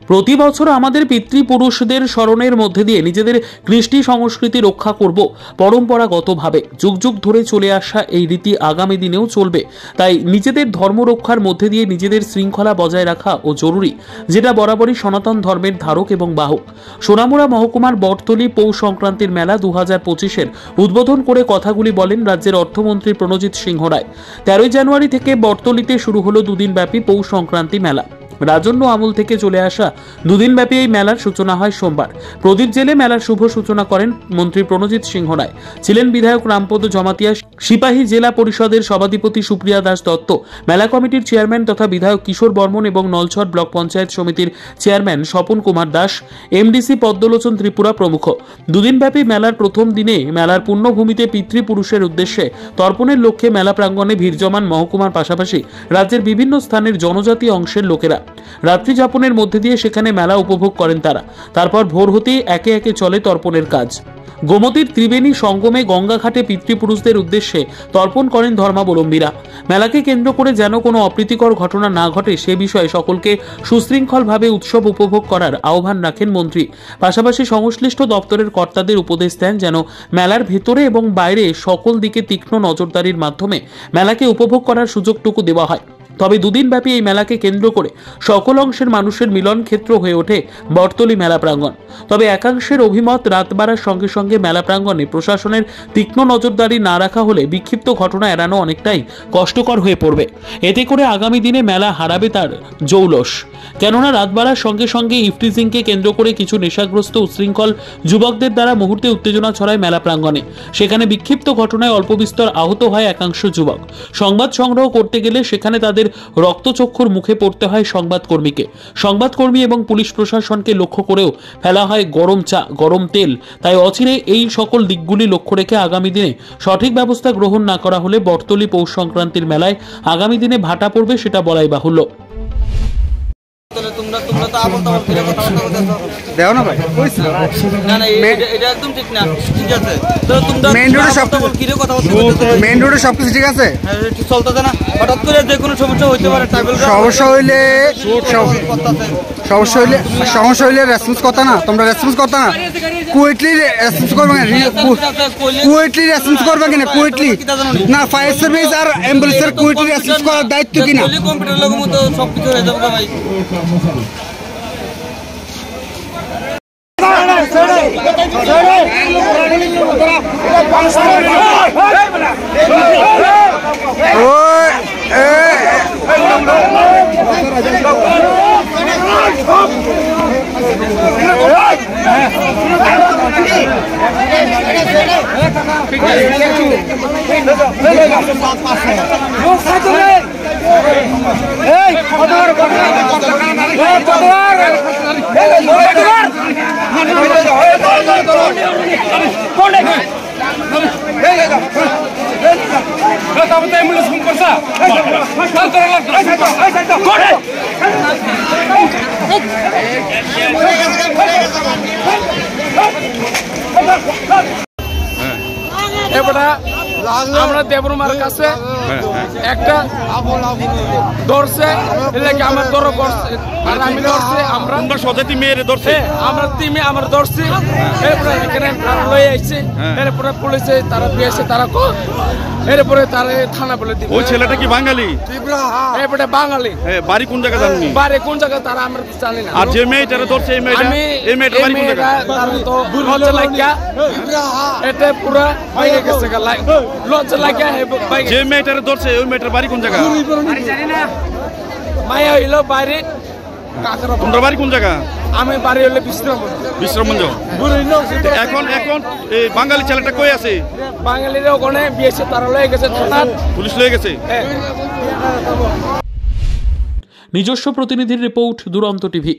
প্রতি বছর আমাদের পিতৃপুরুষদের স্মরণের মধ্যে দিয়ে নিজেদের কৃষ্টি সংস্কৃতি রক্ষা করব পরম্পরাগতভাবে যুগ যুগ ধরে চলে আসা এই রীতি আগামী দিনেও চলবে। তাই নিজেদের ধর্ম রক্ষার মধ্যে দিয়ে নিজেদের শৃঙ্খলা বজায় রাখা ও জরুরি, যেটা বরাবরই সনাতন ধর্মের ধারক এবং বাহক। সোনামুড়া মহকুমার বটতলী পৌষ সংক্রান্তির মেলা 2025-এর উদ্বোধন করে কথাগুলি বলেন রাজ্যের অর্থমন্ত্রী প্রণজিৎ সিংহ রায়। 13 জানুয়ারি থেকে বটতলীতে শুরু হলো দুদিনব্যাপী পৌষ সংক্রান্তি মেলা। রাজন্য আমল থেকে চলে আসা দুদিনব্যাপী এই মেলার সূচনা হয় সোমবার। প্রদীপ জেলে মেলার শুভ সূচনা করেন মন্ত্রী প্রণজিৎ সিংহ রায়। ছিলেন বিধায়ক রামপদ জমাতিয়া, সিপাহী জেলা পরিষদের সভাধিপতি সুপ্রিয়া দাস দত্ত, মেলা কমিটির চেয়ারম্যান তথা বিধায়ক কিশোর বর্মন এবং নলছড় ব্লক পঞ্চায়েত সমিতির চেয়ারম্যান স্বপন কুমার দাস, এমডিসি পদ্মলোচন ত্রিপুরা প্রমুখ। দুদিনব্যাপী মেলার প্রথম দিনে মেলার পুণ্যভূমিতে পিতৃপুরুষের উদ্দেশ্যে তর্পণের লক্ষ্যে মেলা প্রাঙ্গণে ভিড় জমান মহকুমার পাশাপাশি রাজ্যের বিভিন্ন স্থানের জনজাতি অংশের লোকেরা। রাত্রি যাপনের মধ্যে দিয়ে সেখানে মেলা উপভোগ করেন তারা। তারপর ভোর হতেই একে একে চলে তর্পণের কাজ। গোমতীর ত্রিবেণী সঙ্গমে গঙ্গাঘাটে পিতৃপুরুষদের উদ্দেশ্যে তর্পণ করেন ধর্মাবলম্বীরা। মেলাকে কেন্দ্র করে যেন কোনো অপ্রীতিকর ঘটনা না ঘটে সে বিষয়ে সকলকে সুশৃঙ্খলভাবে উৎসব উপভোগ করার আহ্বান রাখেন মন্ত্রী। পাশাপাশি সংশ্লিষ্ট দপ্তরের কর্তাদের উপদেশ দেন যেন মেলার ভেতরে এবং বাইরে সকল দিকে তীক্ষ্ণ নজরদারির মাধ্যমে মেলাকে উপভোগ করার সুযোগটুকু দেওয়া হয়। তবে দুদিনব্যাপী এই মেলাকে কেন্দ্র করে সকল অংশের মানুষের মিলন ক্ষেত্র হয়ে ওঠে বটতলী মেলা প্রাঙ্গণ। তবে একাংশের অভিমত, রাত বাড়ার সঙ্গে সঙ্গে মেলা প্রাঙ্গণে প্রশাসনের তীক্ষ্ণ নজরদারি না রাখা হলে বিক্ষিপ্ত ঘটনা এড়ানো অনেকটাই কষ্টকর হয়ে পড়বে। এতে করে আগামী দিনে মেলা হারাবে তার জৌলস। কেননা রাত বাড়ার সঙ্গে সঙ্গে ইফটিজিংকে কেন্দ্র করে কিছু নেশাগ্রস্ত উশৃঙ্খল যুবকদের দ্বারা মুহূর্তে উত্তেজনা ছড়ায় মেলা প্রাঙ্গণে। সেখানে বিক্ষিপ্ত ঘটনায় অল্প বিস্তর আহত হয় একাংশ যুবক। সংবাদ সংগ্রহ করতে গেলে সেখানে তাদের রক্তচক্ষুর মুখে পড়তে হয় সংবাদকর্মীকে। সংবাদকর্মী এবং পুলিশ প্রশাসনকে লক্ষ্য করেও ফেলা হয় গরম চা, গরম তেল। তাই অচিরে এই সকল দিকগুলি লক্ষ্য রেখে আগামী দিনে সঠিক ব্যবস্থা গ্রহণ না করা হলে বটতলী পৌষ সংক্রান্তির মেলায় আগামী দিনে ভাটা পড়বে, সেটা বলাই বাহুল্য। মেইন রোডে সবকিছু ঠিক আছে, চলতেছে না, হঠাৎ করে যে কোনো সমস্যা হইতে পারে। সমস্যা হইলে রেসপন্স কথা না, তোমরা রেসপন্স কথা না, কুইকলি রেসপন্স করবে না, কুইকলি রেসপন্স করবে কিনা, কুইকলি না, ফায়ার সার্ভিস আর অ্যাম্বুলেন্সের কুইকলি রেসপন্স করার দায়িত্ব কিনা। কম্পিউটার লোক মতো সবকিছু হয়ে যাবে ভাই। আমরা দেবরুমার কাছে একটা ধরছে, আমার ধরো করছে, আর আমি ধরছে, আমরা সজাতি মেয়ের ধরছে, আমরা টিমে আমার ধরছি, এরপরে এখানে লয়ে আইছে, এরপরে পুলিশে তারা পেয়েছে, তারা এরপরে তারা থানা বলে দিবে। ওই ছেলেটা কি বাঙালি? এরপরে বাঙালি। বাড়ি কোন জায়গা জানি? বাড়ি কোন জায়গা তারা আমরা জানি না। আর যে মেয়েটারে ধরছে এই মেয়েটা বাড়ি কোন জায়গা? তার তো লজ্জা লাগিয়া এটা পুরো হয়ে গেছে, লজ্জা লাগিয়া। যে মেয়েটারে ধরছে ওই মেয়েটার বাড়ি কোন জায়গা? বাড়ি জানি না, মায়া হইলো বাড়ি। তোমরা বাড়ি কোন জায়গা? আমি বাড়ি হলে বিশ্রামগঞ্জ। এখন এই বাঙালি ছেলেটা কই আছে? বাঙালির ওখানে বিএসএফ তারা লয়ে গেছে, থানা পুলিশ লয়ে গেছে। নিজস্ব প্রতিনিধির রিপোর্ট, দুরন্ত টিভি।